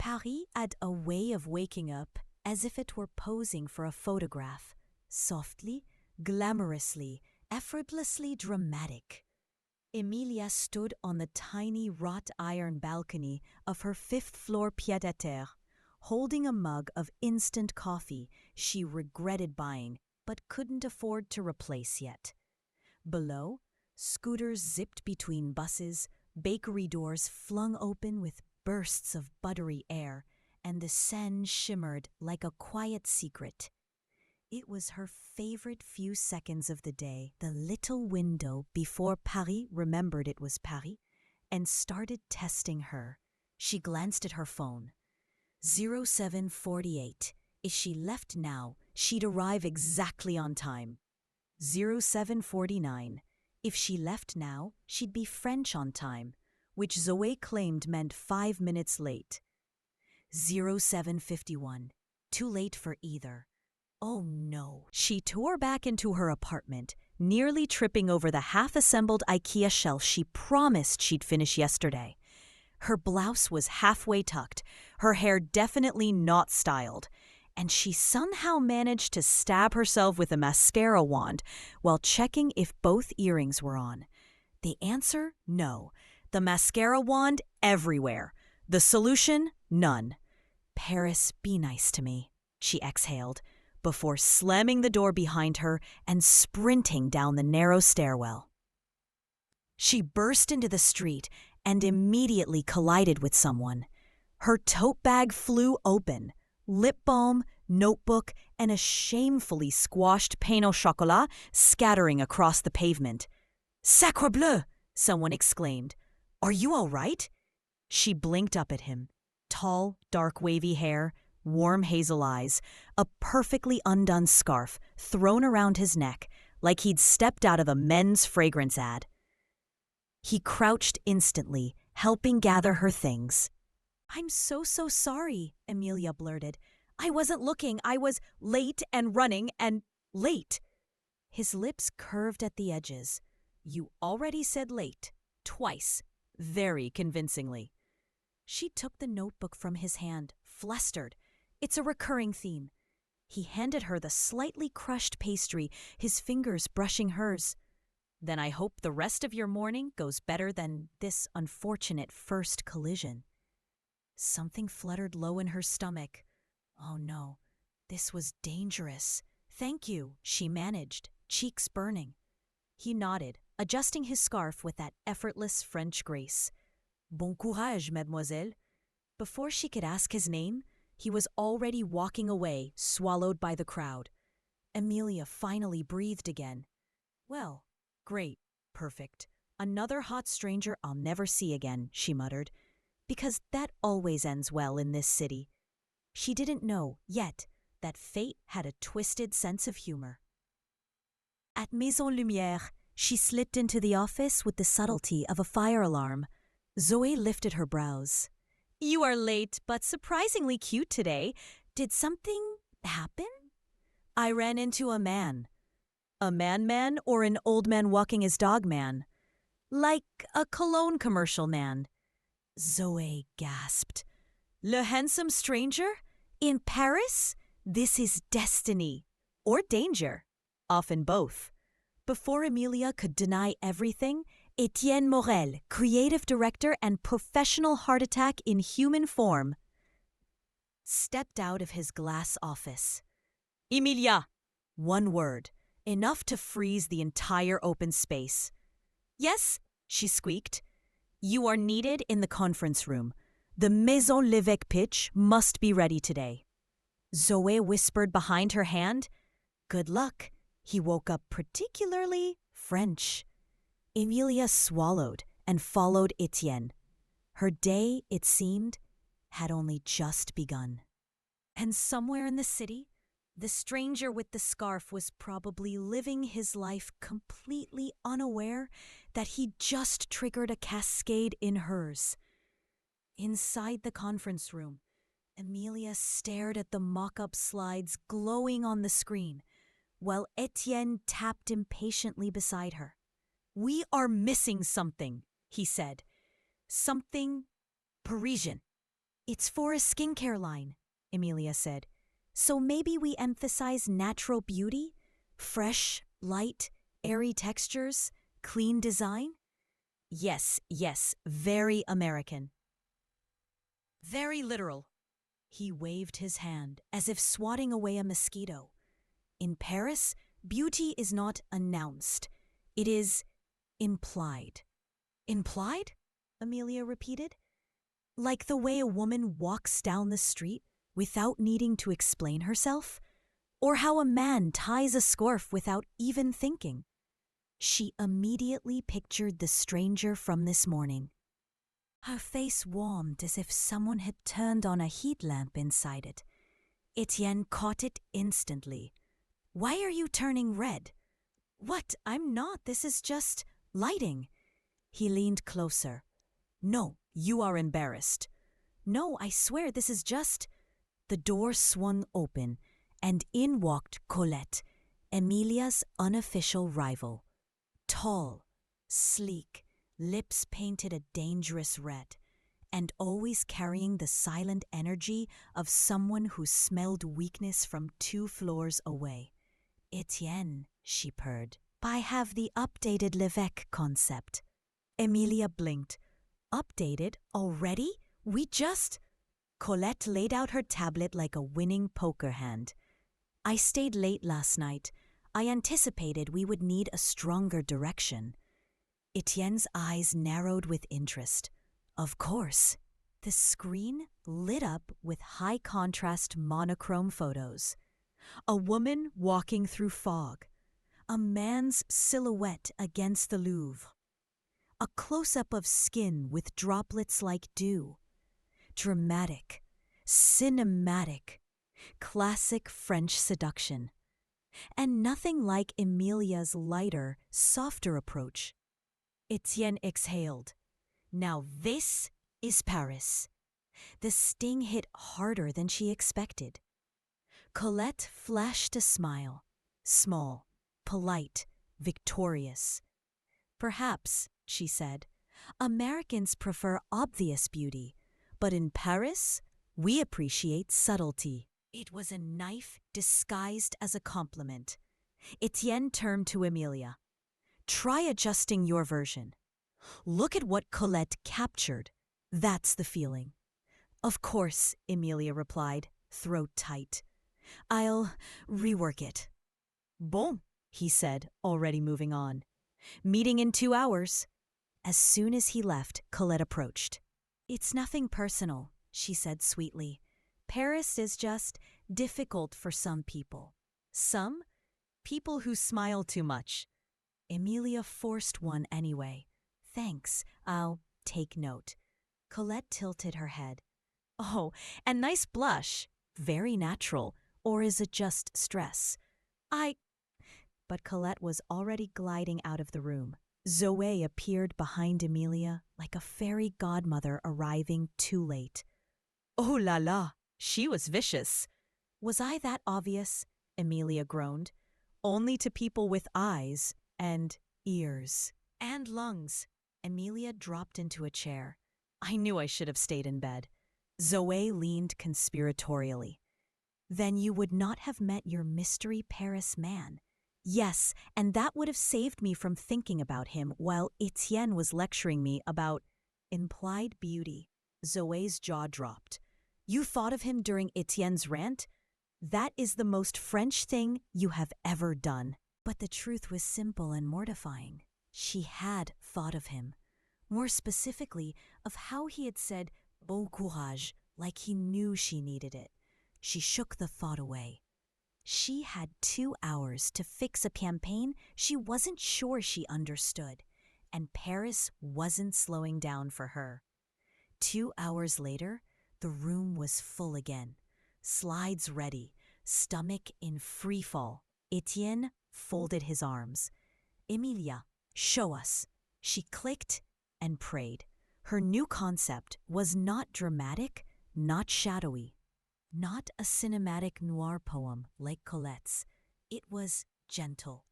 Paris had a way of waking up as if it were posing for a photograph, softly, glamorously, effortlessly dramatic. Emilia stood on the tiny wrought iron balcony of her fifth-floor pied-à-terre, holding a mug of instant coffee she regretted buying but couldn't afford to replace yet. Below, scooters zipped between buses, bakery doors flung open with bursts of buttery air, and the Seine shimmered like a quiet secret. It was her favorite few seconds of the day, the little window before Paris remembered it was Paris and started testing her. She glanced at her phone. 0748. If she left now, she'd arrive exactly on time. 0749. If she left now, she'd be French on time, which Zoe claimed meant 5 minutes late. 0751. Too late for either. Oh no. She tore back into her apartment, nearly tripping over the half-assembled IKEA shelf she promised she'd finish yesterday. Her blouse was halfway tucked, her hair definitely not styled, and she somehow managed to stab herself with a mascara wand while checking if both earrings were on. The answer? No. The mascara wand everywhere. The solution? None. Paris, be nice to me, she exhaled, before slamming the door behind her and sprinting down the narrow stairwell. She burst into the street and immediately collided with someone. Her tote bag flew open. Lip balm, notebook, and a shamefully squashed pain au chocolat scattering across the pavement. "Sacre bleu!" someone exclaimed. "Are you all right?" She blinked up at him. Tall, dark wavy hair, warm hazel eyes, a perfectly undone scarf thrown around his neck like he'd stepped out of a men's fragrance ad. He crouched instantly, helping gather her things. "I'm so sorry," Emilia blurted. "I wasn't looking. I was late and running and late." His lips curved at the edges. "You already said late. Twice. Very convincingly." She took the notebook from his hand, flustered. It's a recurring theme. He handed her the slightly crushed pastry, his fingers brushing hers. "Then I hope the rest of your morning goes better than this unfortunate first collision." Something fluttered low in her stomach. Oh no, this was dangerous. "Thank you," she managed, cheeks burning. He nodded, adjusting his scarf with that effortless French grace. "Bon courage, mademoiselle." Before she could ask his name, he was already walking away, swallowed by the crowd. Emilia finally breathed again. "Well, great, perfect. Another hot stranger I'll never see again," she muttered, because that always ends well in this city. She didn't know, yet, that fate had a twisted sense of humor. At Maison Lumière, she slipped into the office with the subtlety of a fire alarm. Zoe lifted her brows. "You are late, but surprisingly cute today. Did something happen?" "I ran into a man." "A man or an old man walking his dog man?" "Like a cologne commercial man." Zoe gasped. "Le handsome stranger? In Paris? This is destiny. Or danger. Often both." Before Emilia could deny everything, Etienne Morel, creative director and professional heart attack in human form, stepped out of his glass office. "Emilia!" One word, enough to freeze the entire open space. "Yes?" she squeaked. "You are needed in the conference room. The Maison Lévesque pitch must be ready today." Zoe whispered behind her hand. "Good luck." He woke up particularly French. Emilia swallowed and followed Etienne. Her day, it seemed, had only just begun. And somewhere in the city, the stranger with the scarf was probably living his life completely unaware that he'd just triggered a cascade in hers. Inside the conference room, Emilia stared at the mock-up slides glowing on the screen, while Etienne tapped impatiently beside her. "We are missing something," he said. "Something Parisian." It's for a skincare line, Emilia said. So maybe we emphasize natural beauty? Fresh, light, airy textures, clean design? Yes, yes, very American. Very literal. He waved his hand as if swatting away a mosquito. In Paris, beauty is not announced. It is implied. Implied? Amelia repeated. Like the way a woman walks down the street without needing to explain herself? Or how a man ties a scarf without even thinking? She immediately pictured the stranger from this morning. Her face warmed as if someone had turned on a heat lamp inside it. Etienne caught it instantly. Why are you turning red? What? I'm not. This is just lighting. He leaned closer. No, you are embarrassed. No, I swear this is just... The door swung open, and in walked Colette, Emilia's unofficial rival. Tall, sleek, lips painted a dangerous red, and always carrying the silent energy of someone who smelled weakness from 2 floors away. Etienne, she purred, I have the updated Levesque concept. Emilia blinked. Updated already? We just... Colette laid out her tablet like a winning poker hand. I stayed late last night. I anticipated we would need a stronger direction. Etienne's eyes narrowed with interest. Of course. The screen lit up with high-contrast monochrome photos. A woman walking through fog. A man's silhouette against the Louvre. A close-up of skin with droplets like dew. Dramatic, cinematic, classic French seduction. And nothing like Emilia's lighter, softer approach. Etienne exhaled. Now this is Paris. The sting hit harder than she expected. Colette flashed a smile. Small, polite, victorious. Perhaps, she said, Americans prefer obvious beauty, but in Paris, we appreciate subtlety. It was a knife disguised as a compliment. Etienne turned to Emilia. Try adjusting your version. Look at what Colette captured. That's the feeling. Of course, Emilia replied, throat tight. I'll rework it. Bon, he said, already moving on. Meeting in 2 hours. As soon as he left, Colette approached. It's nothing personal, she said sweetly. Paris is just difficult for some people. Some? People who smile too much. Emilia forced one anyway. Thanks, I'll take note. Colette tilted her head. Oh, and nice blush. Very natural. Or is it just stress? But Colette was already gliding out of the room. Zoe appeared behind Emilia like a fairy godmother arriving too late. Oh la la, she was vicious. Was I that obvious? Emilia groaned. Only to people with eyes and ears and lungs. Emilia dropped into a chair. I knew I should have stayed in bed. Zoe leaned conspiratorially. Then you would not have met your mystery Paris man. Yes, and that would have saved me from thinking about him while Etienne was lecturing me about implied beauty. Zoe's jaw dropped. You thought of him during Etienne's rant? That is the most French thing you have ever done. But the truth was simple and mortifying. She had thought of him. More specifically, of how he had said bon courage like he knew she needed it. She shook the thought away. She had 2 hours to fix a campaign she wasn't sure she understood, and Paris wasn't slowing down for her. 2 hours later, the room was full again. Slides ready, stomach in free fall. Etienne folded his arms. Emilia, show us. She clicked and prayed. Her new concept was not dramatic, not shadowy. Not a cinematic noir poem like Colette's. It was gentle.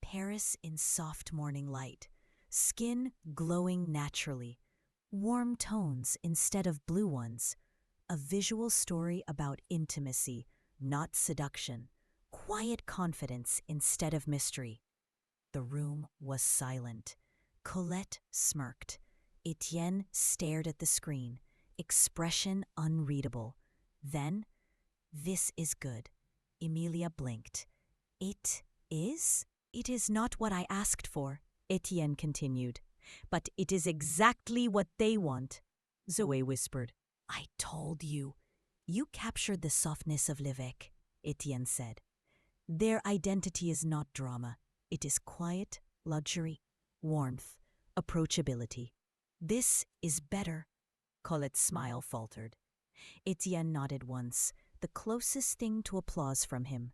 Paris in soft morning light. Skin glowing naturally. Warm tones instead of blue ones. A visual story about intimacy, not seduction. Quiet confidence instead of mystery. The room was silent. Colette smirked. Etienne stared at the screen, expression unreadable. Then, "This is good." Emilia blinked. "It is? It is not what I asked for," Etienne continued. "But it is exactly what they want," Zoe whispered. "I told you." "You captured the softness of L'évêque," Etienne said. "Their identity is not drama. It is quiet, luxury, warmth, approachability. This is better." Colette's smile faltered. Etienne nodded once, the closest thing to applause from him.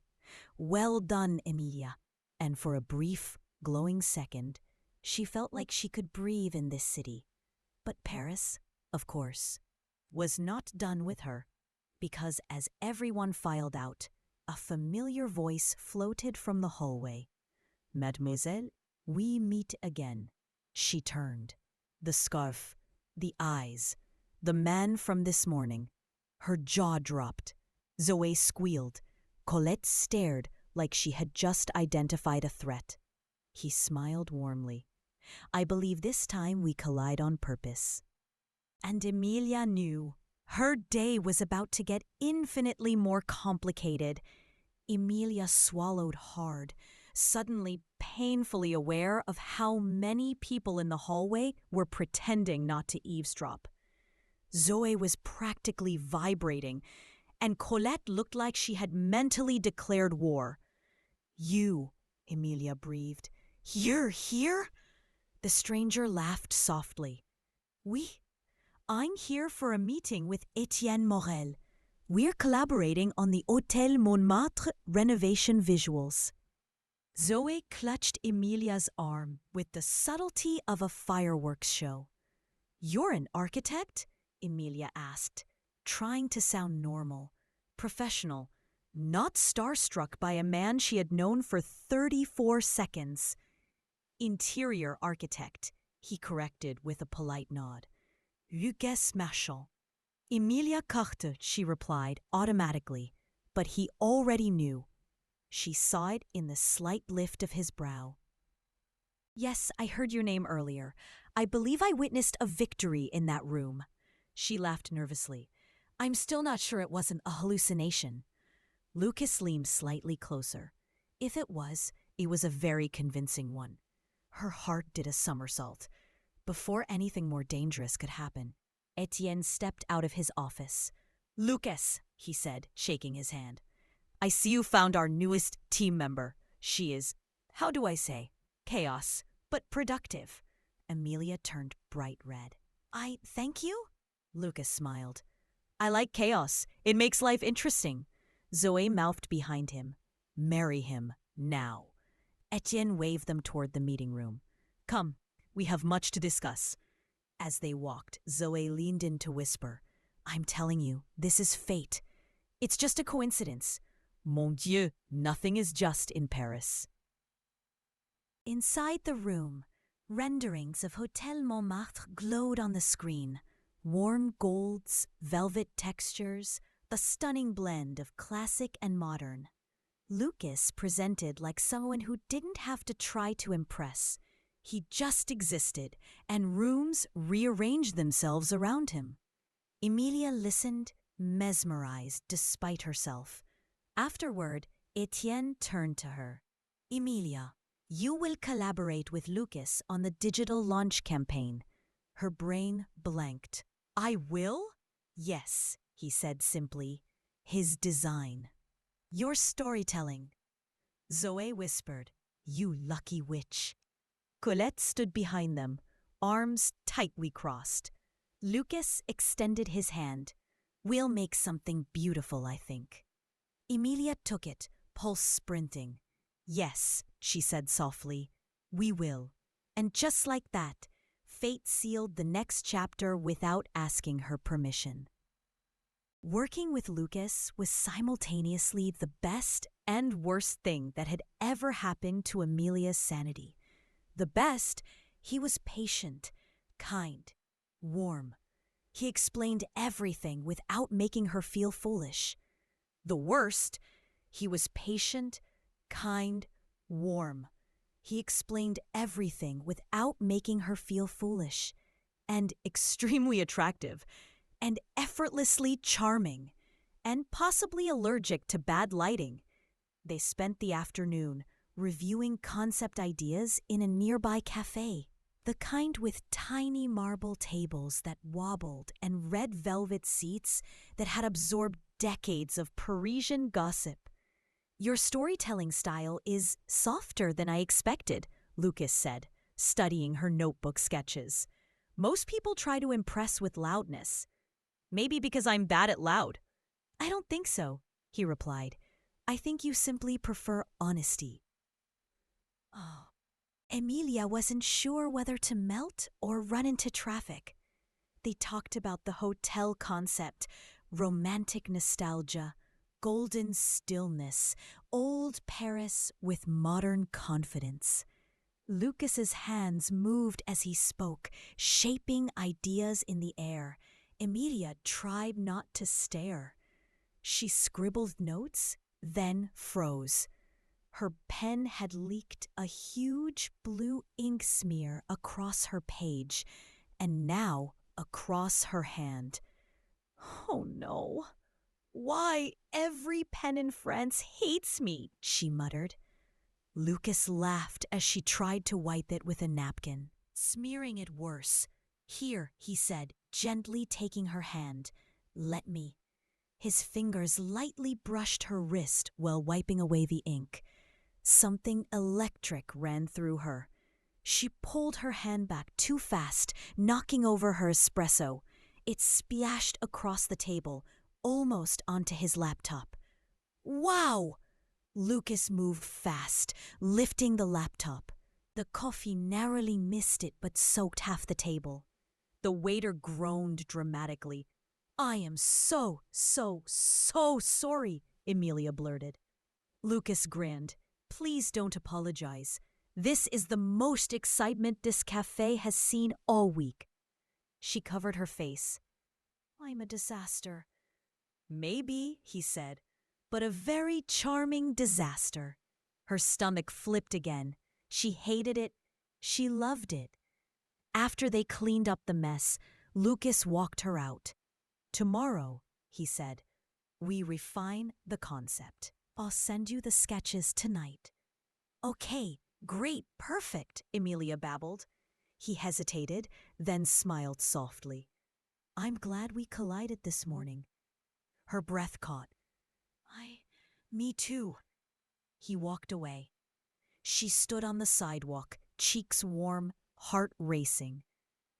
"Well done, Emilia." And for a brief, glowing second, she felt like she could breathe in this city. But Paris, of course, was not done with her, because as everyone filed out, a familiar voice floated from the hallway. "Mademoiselle, we meet again." She turned. The scarf, the eyes, the man from this morning. Her jaw dropped. Zoe squealed. Colette stared like she had just identified a threat. He smiled warmly. "I believe this time we collide on purpose." And Emilia knew. Her day was about to get infinitely more complicated. Emilia swallowed hard, suddenly painfully aware of how many people in the hallway were pretending not to eavesdrop. Zoe was practically vibrating, and Colette looked like she had mentally declared war. "You," Emilia breathed. "You're here?" The stranger laughed softly. I'm here for a meeting with Etienne Morel. We're collaborating on the Hôtel Montmartre renovation visuals." Zoe clutched Emilia's arm with the subtlety of a fireworks show. "You're an architect?" Emilia asked, trying to sound normal, professional, not starstruck by a man she had known for 34 seconds. "Interior architect," he corrected with a polite nod. "Lucas Marchand." "Emilia Carte," she replied automatically, but he already knew. She saw it in the slight lift of his brow. "Yes, I heard your name earlier. I believe I witnessed a victory in that room." She laughed nervously. "I'm still not sure it wasn't a hallucination." Lucas leaned slightly closer. If it was a very convincing one. Her heart did a somersault. Before anything more dangerous could happen, Etienne stepped out of his office. "Lucas," he said, shaking his hand. "I see you found our newest team member. She is, how do I say, chaos, but productive." Emilia turned bright red. "I thank you?" Lucas smiled. "I like chaos. It makes life interesting." Zoe mouthed behind him. "Marry him, now." Etienne waved them toward the meeting room. "Come, we have much to discuss." As they walked, Zoe leaned in to whisper, "I'm telling you, this is fate. It's just a coincidence. Mon Dieu, nothing is just in Paris." Inside the room, renderings of Hôtel Montmartre glowed on the screen. Warm golds, velvet textures, the stunning blend of classic and modern. Lucas presented like someone who didn't have to try to impress. He just existed, and rooms rearranged themselves around him. Emilia listened, mesmerized despite herself. Afterward, Etienne turned to her. "Emilia, you will collaborate with Lucas on the digital launch campaign." Her brain blanked. "I will?" "Yes," he said simply. "His design. Your storytelling." Zoe whispered, "You lucky witch." Colette stood behind them, arms tightly crossed. Lucas extended his hand. "We'll make something beautiful, I think." Emilia took it, pulse sprinting. "Yes," she said softly, "we will." And just like that, fate sealed the next chapter without asking her permission. Working with Lucas was simultaneously the best and worst thing that had ever happened to Emilia's sanity. The best, he was patient, kind, warm. He explained everything without making her feel foolish. The worst, he was patient, kind, warm. He explained everything without making her feel foolish, and extremely attractive, and effortlessly charming, and possibly allergic to bad lighting. They spent the afternoon reviewing concept ideas in a nearby cafe, the kind with tiny marble tables that wobbled and red velvet seats that had absorbed decades of Parisian gossip. "Your storytelling style is softer than I expected," Lucas said, studying her notebook sketches. "Most people try to impress with loudness." "Maybe because I'm bad at loud." "I don't think so," he replied. "I think you simply prefer honesty." Oh. Emilia wasn't sure whether to melt or run into traffic. They talked about the hotel concept, romantic nostalgia, golden stillness, old Paris with modern confidence. Lucas's hands moved as he spoke, shaping ideas in the air. Emilia tried not to stare. She scribbled notes, then froze. Her pen had leaked a huge blue ink smear across her page, and now across her hand. "Oh no. Why, every pen in France hates me," she muttered. Lucas laughed as she tried to wipe it with a napkin, smearing it worse. "Here," he said, gently taking her hand. "Let me." His fingers lightly brushed her wrist while wiping away the ink. Something electric ran through her. She pulled her hand back too fast, knocking over her espresso. It splashed across the table, almost onto his laptop. "Wow!" Lucas moved fast, lifting the laptop. The coffee narrowly missed it but soaked half the table. The waiter groaned dramatically. "I am so sorry," Emilia blurted. Lucas grinned. "Please don't apologize. This is the most excitement this cafe has seen all week." She covered her face. "I'm a disaster." "Maybe," he said, "but a very charming disaster." Her stomach flipped again. She hated it. She loved it. After they cleaned up the mess, Lucas walked her out. "Tomorrow," he said, "we refine the concept. I'll send you the sketches tonight." "Okay, great, perfect," Emilia babbled. He hesitated, then smiled softly. "I'm glad we collided this morning." Her breath caught. Me too." He walked away. She stood on the sidewalk, cheeks warm, heart racing.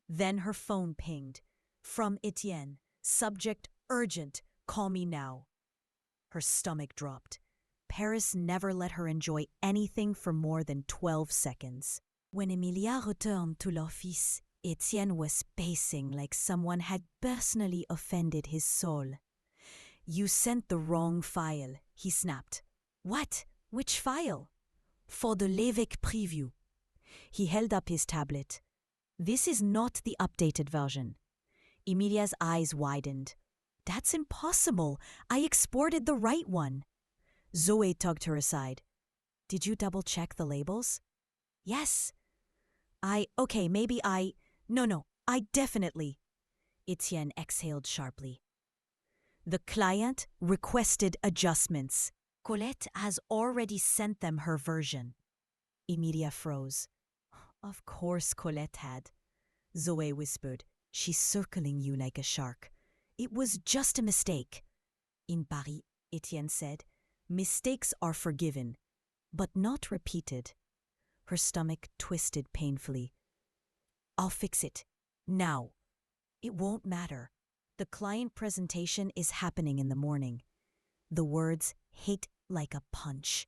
Then her phone pinged. From Etienne. Subject urgent. Call me now. Her stomach dropped. Paris never let her enjoy anything for more than 12 seconds. When Emilia returned to l'office, Etienne was pacing like someone had personally offended his soul. "You sent the wrong file," he snapped. "What? Which file?" "For the l'évêque preview." He held up his tablet. "This is not the updated version." Emilia's eyes widened. "That's impossible. I exported the right one." Zoe tugged her aside. "Did you double-check the labels?" "Yes." No, I definitely." Etienne exhaled sharply. "The client requested adjustments. Colette has already sent them her version." Emilia froze. "Of course Colette had." Zoe whispered. "She's circling you like a shark. It was just a mistake." "In Paris," Etienne said, "mistakes are forgiven, but not repeated." Her stomach twisted painfully. "I'll fix it. Now." "It won't matter. The client presentation is happening in the morning." The words hit like a punch.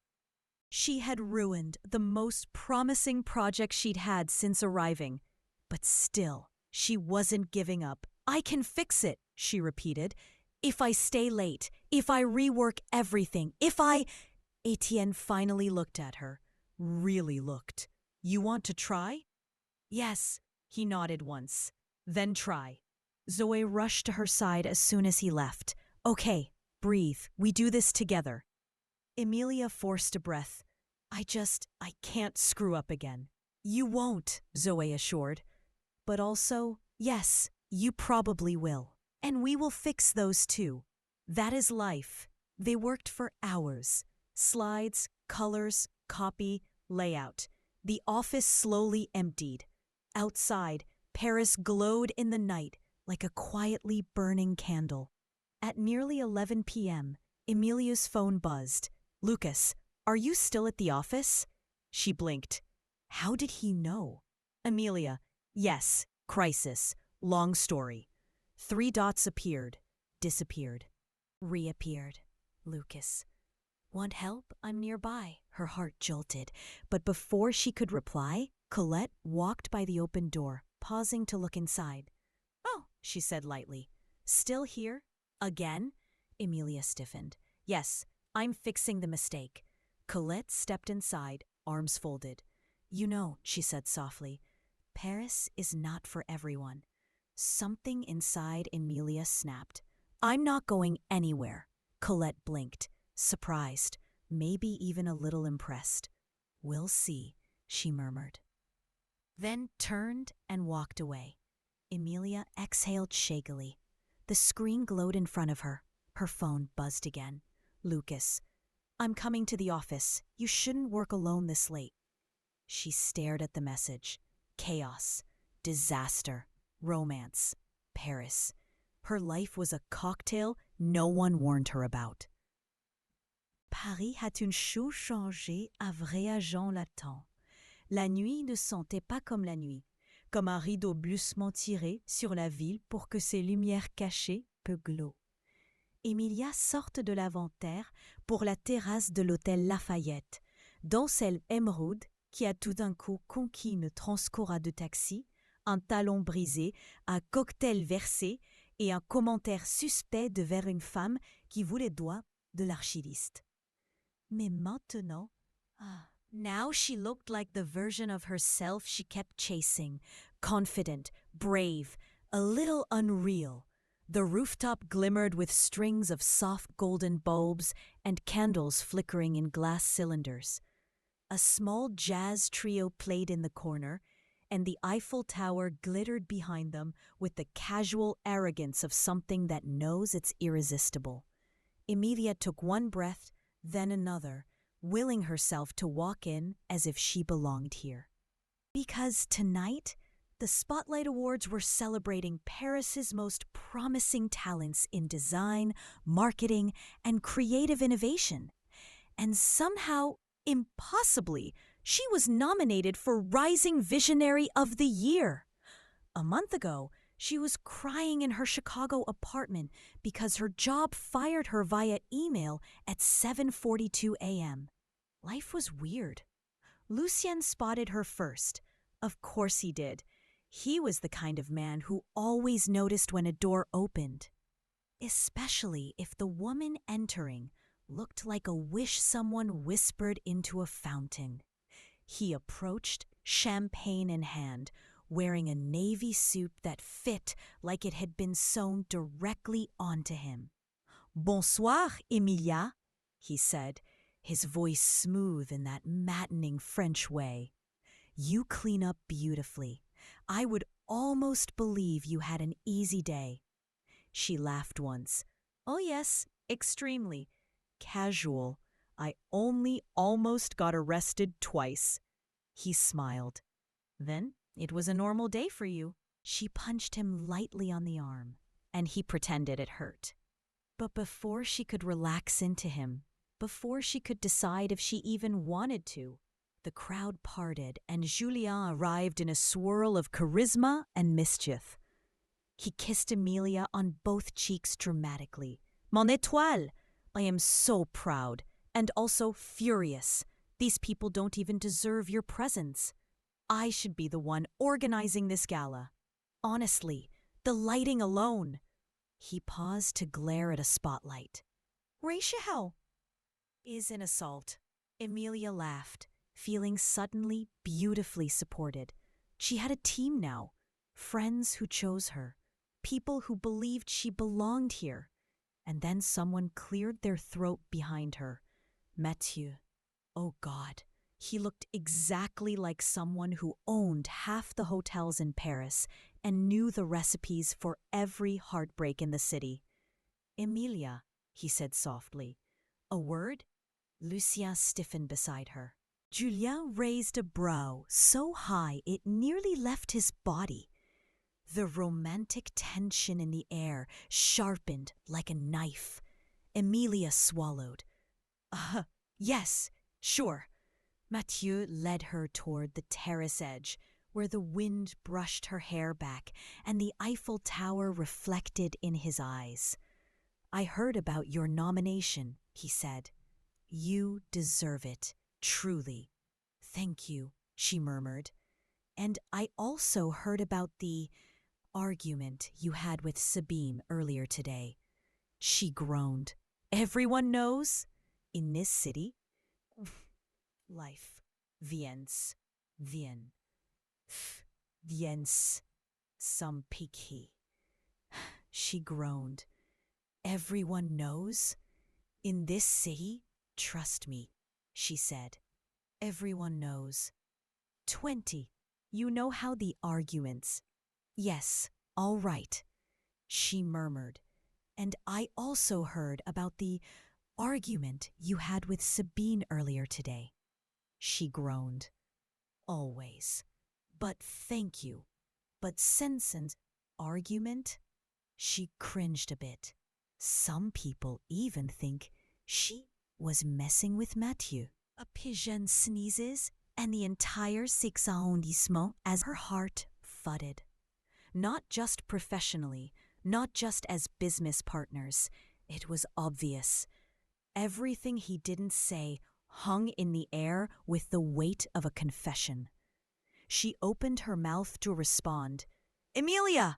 She had ruined the most promising project she'd had since arriving. But still, she wasn't giving up. "I can fix it," she repeated. "If I stay late, if I rework everything, if I—" Etienne finally looked at her. Really looked. "You want to try?" "Yes," he nodded once. "Then try." Zoe rushed to her side as soon as he left. Okay, breathe. We do this together. Emilia forced a breath. I can't screw up again. You won't, Zoe assured. But also, yes, you probably will. And we will fix those too. That is life. They worked for hours. Slides, colors, copy, layout. The office slowly emptied. Outside, Paris glowed in the night like a quietly burning candle. At nearly 11 p.m., Emilia's phone buzzed. Lucas, are you still at the office? She blinked. How did he know? Emilia, yes, crisis, long story. 3 dots appeared, disappeared, reappeared. Lucas. Want help? I'm nearby. Her heart jolted. But before she could reply, Colette walked by the open door, pausing to look inside. Oh, she said lightly. Still here? Again? Emilia stiffened. Yes, I'm fixing the mistake. Colette stepped inside, arms folded. You know, she said softly, Paris is not for everyone. Something inside Emilia snapped. I'm not going anywhere. Colette blinked, surprised, maybe even a little impressed. We'll see, she murmured. Then turned and walked away. Emilia exhaled shakily. The screen glowed in front of her. Her phone buzzed again. Lucas. I'm coming to the office. You shouldn't work alone this late. She stared at the message. Chaos. Disaster. Romance. Paris. Her life was a cocktail no one warned her about. Paris hat une chose changée à vrai agent latent. La nuit ne sentait pas comme la nuit, comme un rideau bloussement tiré sur la ville pour que ses lumières cachées peu glow. Emilia sorte de l'inventaire pour la terrasse de l'hôtel Lafayette, dans celle émeraude qui a tout d'un coup conquis une transcora de taxi, un talon brisé, un cocktail versé et un commentaire suspect devers une femme qui voulait doigt de l'archiviste. Mais maintenant, now she looked like the version of herself she kept chasing, confident, brave, a little unreal. The rooftop glimmered with strings of soft golden bulbs and candles flickering in glass cylinders. A small jazz trio played in the corner, and the Eiffel Tower glittered behind them with the casual arrogance of something that knows it's irresistible. Emilia took one breath, then another, willing herself to walk in as if she belonged here. Because tonight, the Spotlight Awards were celebrating Paris's most promising talents in design, marketing, and creative innovation. And somehow, impossibly, she was nominated for Rising Visionary of the Year. A month ago, she was crying in her Chicago apartment because her job fired her via email at 7:42 a.m. Life was weird. Lucien spotted her first. Of course he did. He was the kind of man who always noticed when a door opened, especially if the woman entering looked like a wish someone whispered into a fountain. He approached, champagne in hand, wearing a navy suit that fit like it had been sewn directly onto him. Bonsoir, Emilia, he said, his voice smooth in that maddening French way. You clean up beautifully. I would almost believe you had an easy day. She laughed once. Oh yes, extremely. Casual. I only almost got arrested twice. He smiled. Then it was a normal day for you. She punched him lightly on the arm, and he pretended it hurt. But before she could relax into him, before she could decide if she even wanted to, the crowd parted and Julien arrived in a swirl of charisma and mischief. He kissed Emilia on both cheeks dramatically. Mon étoile! I am so proud, and also furious. These people don't even deserve your presence. I should be the one organizing this gala. Honestly, the lighting alone. He paused to glare at a spotlight. Rachel is an assault. Emilia laughed, feeling suddenly beautifully supported. She had a team now, friends who chose her. people who believed she belonged here. And then someone cleared their throat behind her. Mathieu. Oh God. He looked exactly like someone who owned half the hotels in Paris and knew the recipes for every heartbreak in the city. Emilia, he said softly. A word? Lucien stiffened beside her. Julien raised a brow so high it nearly left his body. The romantic tension in the air sharpened like a knife. Emilia swallowed. Yes, sure. Mathieu led her toward the terrace edge, where the wind brushed her hair back and the Eiffel Tower reflected in his eyes. I heard about your nomination, he said. You deserve it, truly. Thank you, she murmured. And I also heard about the argument you had with Sabine earlier today. She groaned. Everyone knows? In this city? Life. Viens. Vien. Viens. Some piqué. She groaned. Everyone knows? In this city? Trust me, she said. Everyone knows. 20. You know how the arguments. Yes, all right, she murmured. And I also heard about the argument you had with Sabine earlier today. She groaned. Always. But thank you. But Sensen's argument? She cringed a bit. Some people even think she was messing with Mathieu. A pigeon sneezes, and the entire Sixth Arrondissement as her heart thudded. Not just professionally, not just as business partners. It was obvious. Everything he didn't say hung in the air with the weight of a confession. She opened her mouth to respond. Emilia!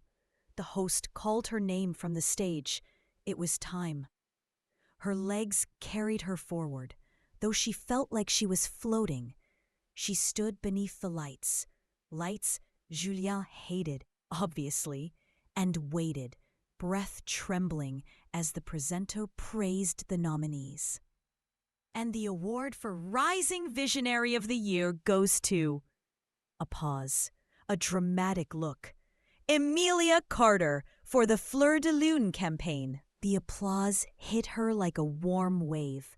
The host called her name from the stage. It was time. Her legs carried her forward, though she felt like she was floating. She stood beneath the lights. Lights Julien hated, obviously, and waited, breath trembling as the presento praised the nominees. And the award for Rising Visionary of the Year goes to... A pause, a dramatic look. Emilia Carter for the Fleur de Lune campaign. The applause hit her like a warm wave.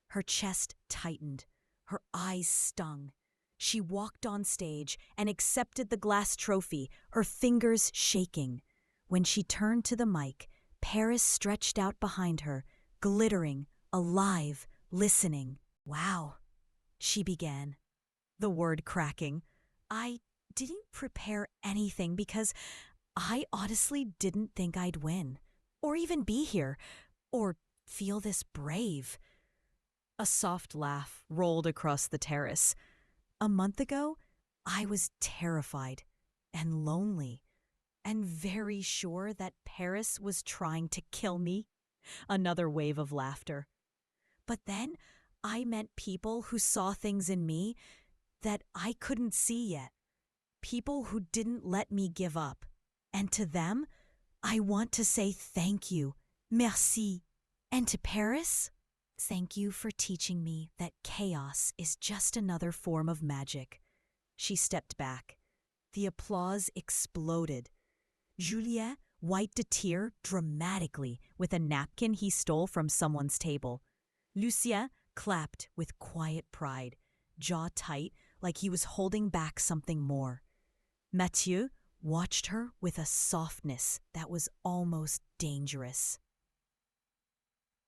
Her chest tightened. Her eyes stung. She walked on stage and accepted the glass trophy, her fingers shaking. When she turned to the mic, Paris stretched out behind her, glittering, alive, listening. Wow, she began, the word cracking. I didn't prepare anything because I honestly didn't think I'd win, or even be here, or feel this brave. A soft laugh rolled across the terrace. A month ago, I was terrified and lonely and very sure that Paris was trying to kill me. Another wave of laughter. But then I met people who saw things in me that I couldn't see yet. People who didn't let me give up. And to them, I want to say thank you. Merci. And to Paris, thank you for teaching me that chaos is just another form of magic. She stepped back. The applause exploded. Julien wiped a tear dramatically with a napkin he stole from someone's table. Lucien clapped with quiet pride, jaw tight like he was holding back something more. Mathieu watched her with a softness that was almost dangerous.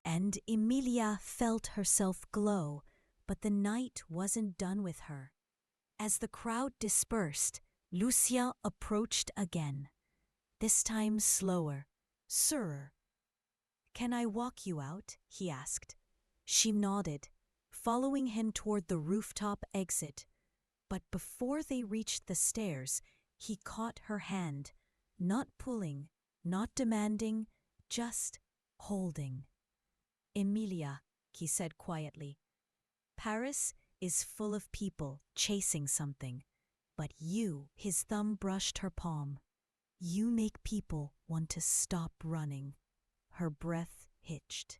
And Emilia felt herself glow, but the night wasn't done with her. As the crowd dispersed, Lucien approached again, this time slower, surer. Can I walk you out? He asked. She nodded, following him toward the rooftop exit. But before they reached the stairs, he caught her hand, not pulling, not demanding, just holding. Emilia, he said quietly, Paris is full of people chasing something, but you, his thumb brushed her palm. You make people want to stop running. Her breath hitched.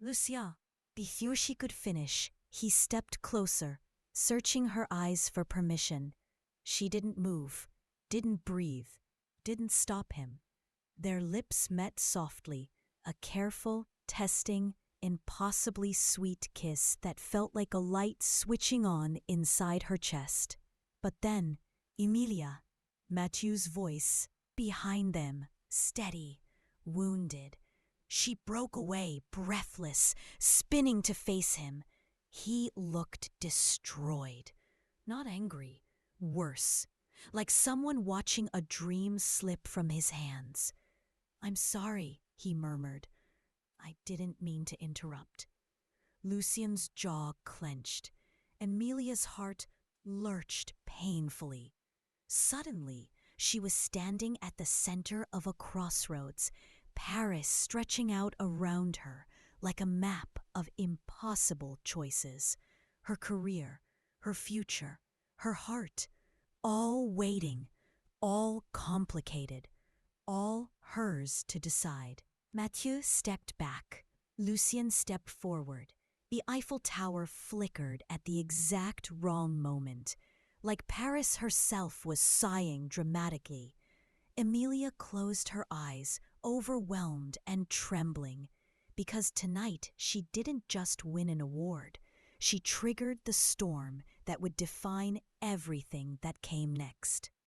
Lucia. Before she could finish, he stepped closer, searching her eyes for permission. She didn't move, didn't breathe, didn't stop him. Their lips met softly, a careful, testing, impossibly sweet kiss that felt like a light switching on inside her chest. But then, Emilia, Mathieu's voice, behind them, steady, wounded. She broke away, breathless, spinning to face him. He looked destroyed. Not angry, worse, like someone watching a dream slip from his hands. "I'm sorry," he murmured. "I didn't mean to interrupt." Lucien's jaw clenched. Emilia's heart lurched painfully. Suddenly, she was standing at the center of a crossroads, Paris stretching out around her like a map of impossible choices. Her career, her future, her heart, all waiting, all complicated, all hers to decide. Mathieu stepped back. Lucien stepped forward. The Eiffel Tower flickered at the exact wrong moment, like Paris herself was sighing dramatically. Emilia closed her eyes, overwhelmed and trembling, because tonight she didn't just win an award. She triggered the storm that would define everything that came next.